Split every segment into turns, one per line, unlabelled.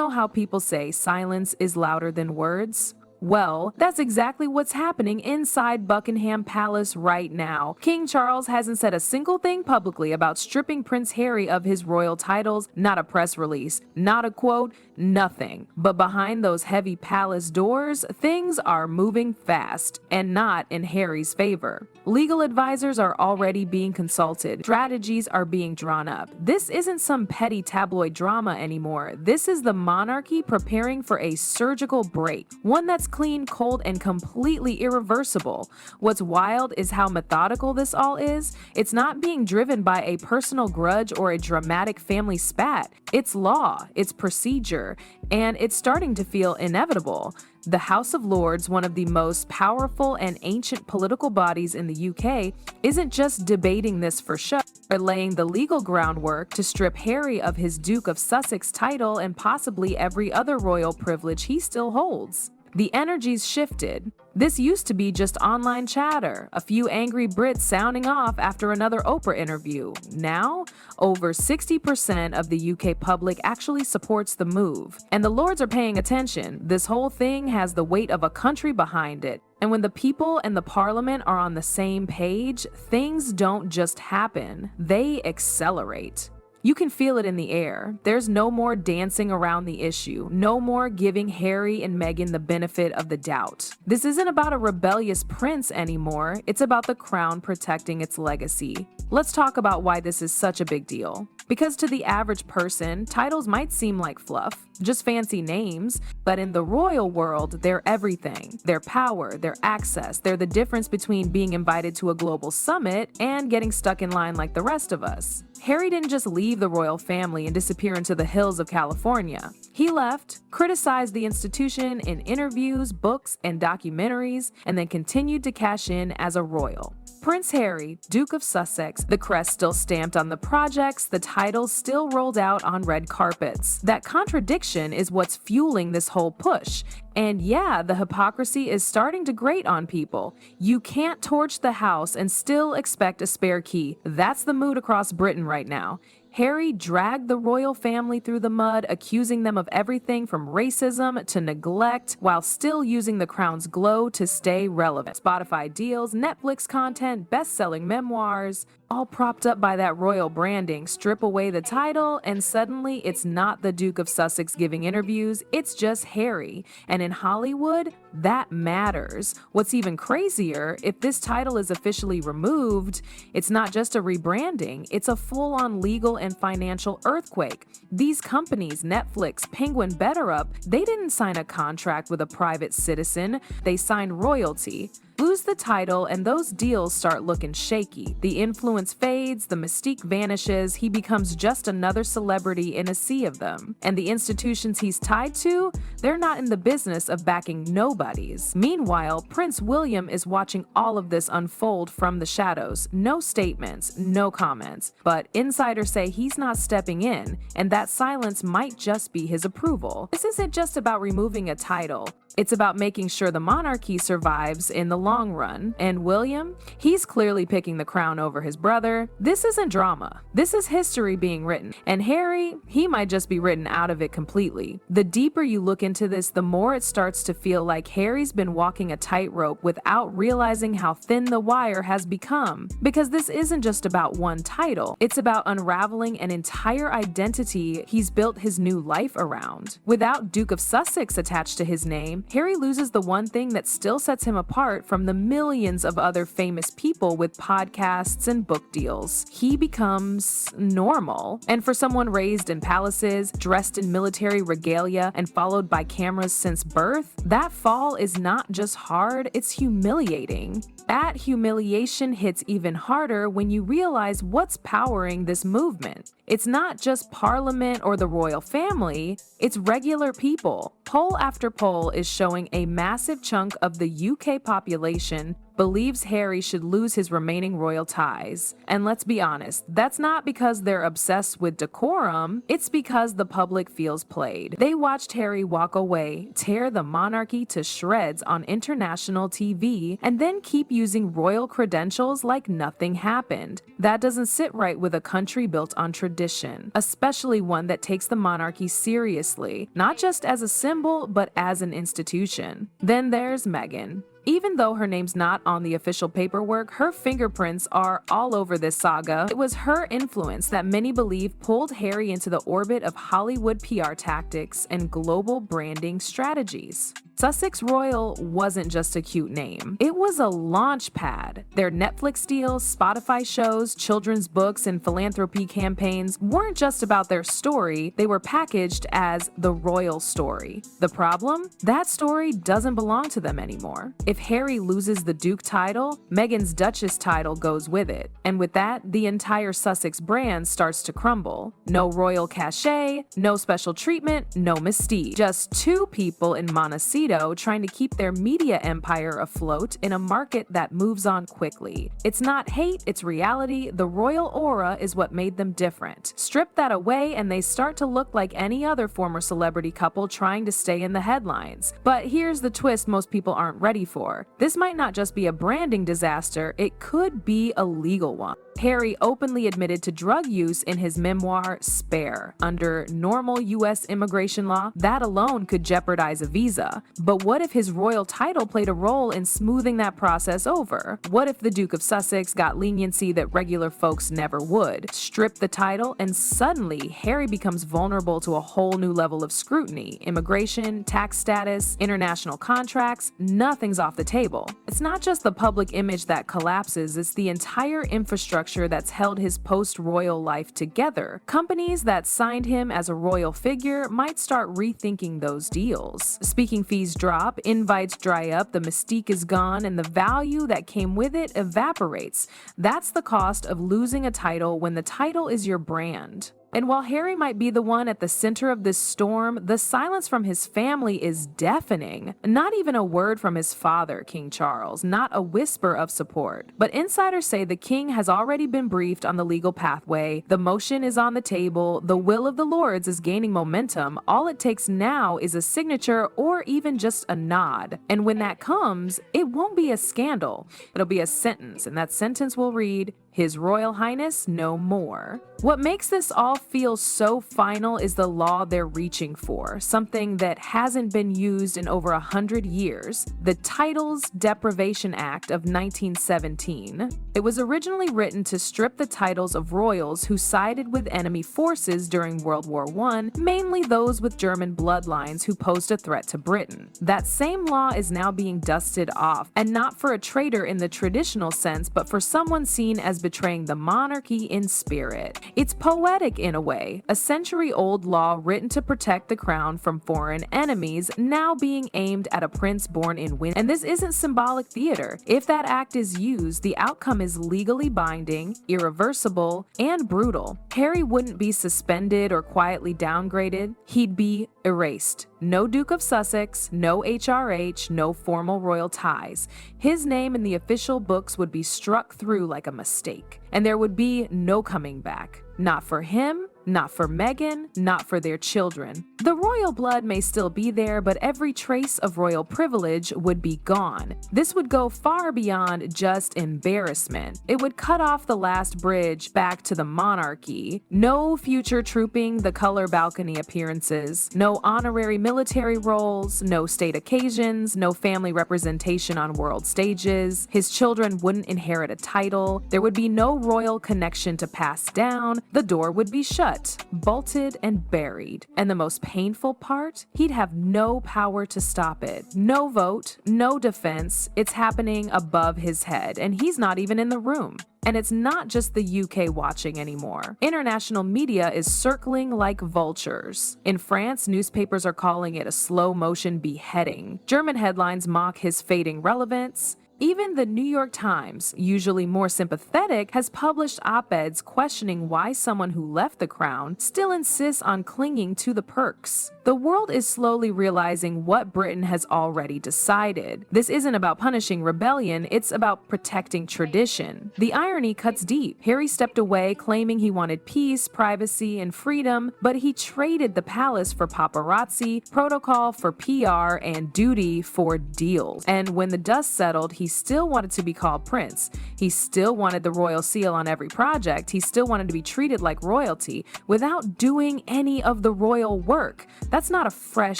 know how people say silence is louder than words? Well, that's exactly what's happening inside Buckingham Palace right now. King Charles hasn't said a single thing publicly about stripping Prince Harry of his royal titles, not a press release, not a quote, nothing. But behind those heavy palace doors, things are moving fast, and not in Harry's favor. Legal advisors are already being consulted. Strategies are being drawn up. This isn't some petty tabloid drama anymore. This is the monarchy preparing for a surgical break, one that's clean, cold, and completely irreversible. What's wild is how methodical this all is. It's not being driven by a personal grudge or a dramatic family spat. It's law, it's procedure, and it's starting to feel inevitable. The House of Lords, one of the most powerful and ancient political bodies in the UK, isn't just debating this for show, or laying the legal groundwork to strip Harry of his Duke of Sussex title and possibly every other royal privilege he still holds. The energy's shifted. This used to be just online chatter, a few angry Brits sounding off after another Oprah interview. Now, over 60% of the UK public actually supports the move. And the Lords are paying attention. This whole thing has the weight of a country behind it. And when the people and the parliament are on the same page, things don't just happen, they accelerate. You can feel it in the air. There's no more dancing around the issue, no more giving Harry and Meghan the benefit of the doubt. This isn't about a rebellious prince anymore, it's about the crown protecting its legacy. Let's talk about why this is such a big deal. Because to the average person, titles might seem like fluff, just fancy names, but in the royal world, they're everything. Their power, their access, they're the difference between being invited to a global summit and getting stuck in line like the rest of us. Harry didn't just leave the royal family and disappear into the hills of California. He left, criticized the institution in interviews, books, and documentaries, and then continued to cash in as a royal. Prince Harry, Duke of Sussex, the crest still stamped on the projects, the titles still rolled out on red carpets. That contradiction is what's fueling this whole push. And yeah, the hypocrisy is starting to grate on people. You can't torch the house and still expect a spare key. That's the mood across Britain right now. Harry dragged the royal family through the mud, accusing them of everything from racism to neglect, while still using the crown's glow to stay relevant. Spotify deals, Netflix content, best-selling memoirs, all propped up by that royal branding. Strip away the title, and suddenly it's not the Duke of Sussex giving interviews, it's just Harry. And in Hollywood, that matters. What's even crazier, if this title is officially removed, it's not just a rebranding, it's a full-on legal and financial earthquake. These companies, Netflix, Penguin, BetterUp, they didn't sign a contract with a private citizen, they signed royalty. Lose the title and those deals start looking shaky. The influence fades, the mystique vanishes, he becomes just another celebrity in a sea of them. And the institutions he's tied to, they're not in the business of backing nobodies. Meanwhile, Prince William is watching all of this unfold from the shadows. No statements, no comments. But insiders say he's not stepping in, and that silence might just be his approval. This isn't just about removing a title. It's about making sure the monarchy survives in the long run. And William, he's clearly picking the crown over his brother. This isn't drama. This is history being written. And Harry, he might just be written out of it completely. The deeper you look into this, the more it starts to feel like Harry's been walking a tightrope without realizing how thin the wire has become. Because this isn't just about one title. It's about unraveling an entire identity he's built his new life around. Without Duke of Sussex attached to his name, Harry loses the one thing that still sets him apart from the millions of other famous people with podcasts and book deals. He becomes normal. And for someone raised in palaces, dressed in military regalia, and followed by cameras since birth, that fall is not just hard, it's humiliating. That humiliation hits even harder when you realize what's powering this movement. It's not just Parliament or the royal family, it's regular people. Poll after poll is showing a massive chunk of the UK population believes Harry should lose his remaining royal ties. And let's be honest, that's not because they're obsessed with decorum, it's because the public feels played. They watched Harry walk away, tear the monarchy to shreds on international TV, and then keep using royal credentials like nothing happened. That doesn't sit right with a country built on tradition, especially one that takes the monarchy seriously, not just as a symbol, but as an institution. Then there's Meghan. Even though her name's not on the official paperwork, her fingerprints are all over this saga. It was her influence that many believe pulled Harry into the orbit of Hollywood PR tactics and global branding strategies. Sussex Royal wasn't just a cute name. It was a launch pad. Their Netflix deals, Spotify shows, children's books, and philanthropy campaigns weren't just about their story, they were packaged as the royal story. The problem? That story doesn't belong to them anymore. If Harry loses the Duke title, Meghan's Duchess title goes with it. And with that, the entire Sussex brand starts to crumble. No royal cachet, no special treatment, no mystique. Just two people in Montecito trying to keep their media empire afloat in a market that moves on quickly. It's not hate, it's reality. The royal aura is what made them different. Strip that away and they start to look like any other former celebrity couple trying to stay in the headlines. But here's the twist most people aren't ready for. This might not just be a branding disaster, it could be a legal one. Harry openly admitted to drug use in his memoir, Spare. Under normal U.S. immigration law, that alone could jeopardize a visa. But what if his royal title played a role in smoothing that process over? What if the Duke of Sussex got leniency that regular folks never would? Strip the title, and suddenly Harry becomes vulnerable to a whole new level of scrutiny. Immigration, tax status, international contracts, nothing's off the table. It's not just the public image that collapses, it's the entire infrastructure that's held his post-royal life together. Companies that signed him as a royal figure might start rethinking those deals. Speaking fees drop, invites dry up, the mystique is gone, and the value that came with it evaporates. That's the cost of losing a title when the title is your brand. And while Harry might be the one at the center of this storm, the silence from his family is deafening. Not even a word from his father, King Charles, not a whisper of support. But insiders say the king has already been briefed on the legal pathway, the motion is on the table, the will of the Lords is gaining momentum. All it takes now is a signature or even just a nod. And when that comes, it won't be a scandal. It'll be a sentence, and that sentence will read, His Royal Highness no more. What makes this all feel so final is the law they're reaching for, something that hasn't been used in over 100 years, the Titles Deprivation Act of 1917. It was originally written to strip the titles of royals who sided with enemy forces during World War I, mainly those with German bloodlines who posed a threat to Britain. That same law is now being dusted off, and not for a traitor in the traditional sense, but for someone seen as betraying the monarchy in spirit. It's poetic in a way, a century-old law written to protect the crown from foreign enemies, now being aimed at a prince born in Windsor. And this isn't symbolic theater. If that act is used, the outcome is legally binding, irreversible, and brutal. Harry wouldn't be suspended or quietly downgraded, he'd be erased. No Duke of Sussex, no HRH, no formal royal ties. His name in the official books would be struck through like a mistake, and there would be no coming back. Not for him, not for Meghan, not for their children. The royal blood may still be there, but every trace of royal privilege would be gone. This would go far beyond just embarrassment. It would cut off the last bridge back to the monarchy. No future trooping the color balcony appearances, no honorary military roles, no state occasions, no family representation on world stages. His children wouldn't inherit a title. There would be no royal connection to pass down. The door would be shut, bolted, and buried. And the most painful part? He'd have no power to stop it. No vote, no defense. It's happening above his head, and he's not even in the room. And it's not just the UK watching anymore. International media is circling like vultures. In France, newspapers are calling it a slow-motion beheading. German headlines mock his fading relevance. Even the New York Times, usually more sympathetic, has published op-eds questioning why someone who left the crown still insists on clinging to the perks. The world is slowly realizing what Britain has already decided. This isn't about punishing rebellion, it's about protecting tradition. The irony cuts deep. Harry stepped away, claiming he wanted peace, privacy, and freedom, but he traded the palace for paparazzi, protocol for PR, and duty for deals. And when the dust settled, he still wanted to be called prince. He still wanted the royal seal on every project. He still wanted to be treated like royalty without doing any of the royal work. That's not a fresh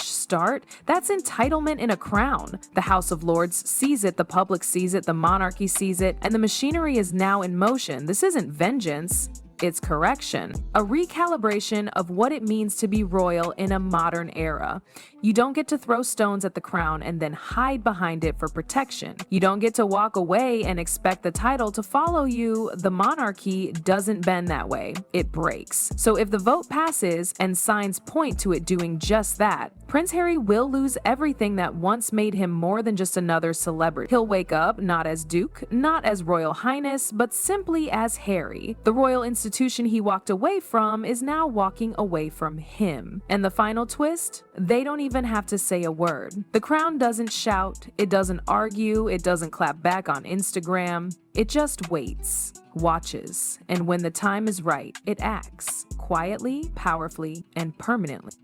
start. That's entitlement in a crown. The House of Lords sees it, the public sees it, the monarchy sees it, and the machinery is now in motion. This isn't vengeance. It's correction, a recalibration of what it means to be royal in a modern era. You don't get to throw stones at the crown and then hide behind it for protection. You don't get to walk away and expect the title to follow you. The monarchy doesn't bend that way. It breaks. So if the vote passes and signs point to it doing just that, Prince Harry will lose everything that once made him more than just another celebrity. He'll wake up not as Duke, not as Royal Highness, but simply as Harry. The royal institution he walked away from is now walking away from him. And the final twist? They don't even have to say a word. The crown doesn't shout, it doesn't argue, it doesn't clap back on Instagram. It just waits, watches, and when the time is right, it acts quietly, powerfully, and permanently.